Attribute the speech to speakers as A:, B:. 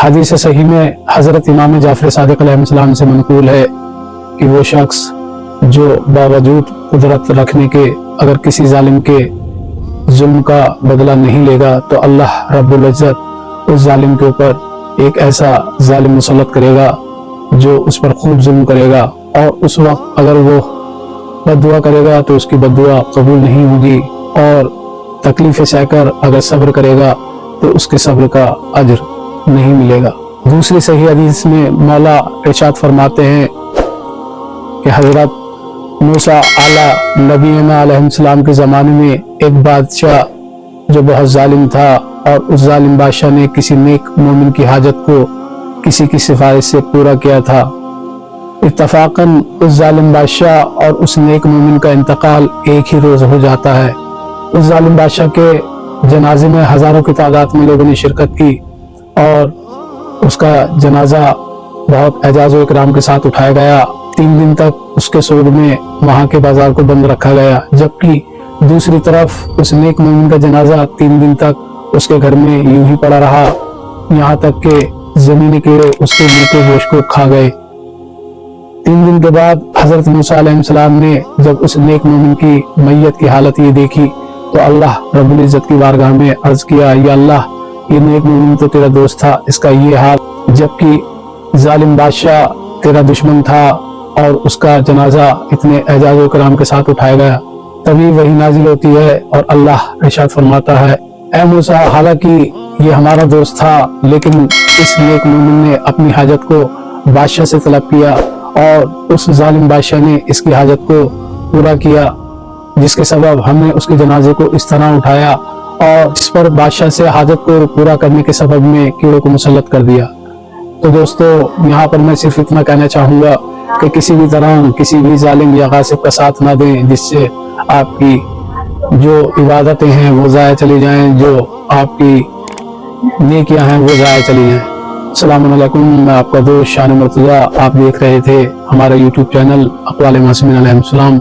A: حدیث صحیح میں حضرت امام جعفر صادق علیہ السلام سے منقول ہے کہ وہ شخص جو باوجود قدرت رکھنے کے اگر کسی ظالم کے ظلم کا بدلہ نہیں لے گا تو اللہ رب العزت اس ظالم کے اوپر ایک ایسا ظالم مسلط کرے گا جو اس پر خوب ظلم کرے گا، اور اس وقت اگر وہ بد دعا کرے گا تو اس کی بد دعا قبول نہیں ہوگی، اور تکلیفیں سہ کر اگر صبر کرے گا تو اس کے صبر کا اجر نہیں ملے گا۔ دوسری صحیح حدیث میں مولا ارشاد فرماتے ہیں کہ حضرت موسیٰ اعلیٰ نبینا علیہ السلام کے زمانے میں ایک بادشاہ جو بہت ظالم تھا، اور اس ظالم بادشاہ نے کسی نیک مومن کی حاجت کو کسی کی سفارش سے پورا کیا تھا۔ اتفاقاً اس ظالم بادشاہ اور اس نیک مومن کا انتقال ایک ہی روز ہو جاتا ہے۔ اس ظالم بادشاہ کے جنازے میں ہزاروں کی تعداد میں لوگوں نے شرکت کی، اور اس کا جنازہ بہت اعزاز و اکرام کے ساتھ اٹھایا گیا۔ 3 دن تک اس کے سود میں وہاں کے بازار کو بند رکھا گیا، جبکہ دوسری طرف اس نیک مومن کا جنازہ 3 دن تک اس کے گھر میں یوں ہی پڑا رہا، یہاں تک کہ زمینی کیڑے اس کے مرتے گوشت کو کھا گئے۔ 3 دن کے بعد حضرت موسیٰ علیہ السلام نے جب اس نیک مومن کی میت کی حالت یہ دیکھی تو اللہ رب العزت کی بارگاہ میں عرض کیا، یا اللہ یہ نیک مومن تو تیرا دوست تھا، اس کا یہ حال، جبکہ ظالم بادشاہ تیرا دشمن تھا اور اس کا جنازہ اتنے اعزاز و اکرام کے ساتھ اٹھایا گیا۔ تبھی وحی نازل ہوتی ہے اور اللہ ارشاد فرماتا ہے، اے موسیٰ، حالانکہ یہ ہمارا دوست تھا لیکن اس نیک مومن نے اپنی حاجت کو بادشاہ سے طلب کیا، اور اس ظالم بادشاہ نے اس کی حاجت کو پورا کیا، جس کے سبب ہم نے اس کے جنازے کو اس طرح اٹھایا، اور اس پر بادشاہ سے حاجت کو پورا کرنے کے سبب میں کیڑوں کو مسلط کر دیا۔ تو دوستو، یہاں پر میں صرف اتنا کہنا چاہوں گا کہ کسی بھی طرح کسی بھی ظالم یا غاصب کا ساتھ نہ دیں جس سے آپ کی جو عبادتیں ہیں وہ ضائع چلی جائیں، جو آپ کی نیکیاں ہیں وہ ضائع چلی جائیں۔ السلام علیکم، میں آپ کا دوست شان مرتضیٰ، آپ دیکھ رہے تھے ہمارا یوٹیوب چینل اقوال معصومین علیہ السلام۔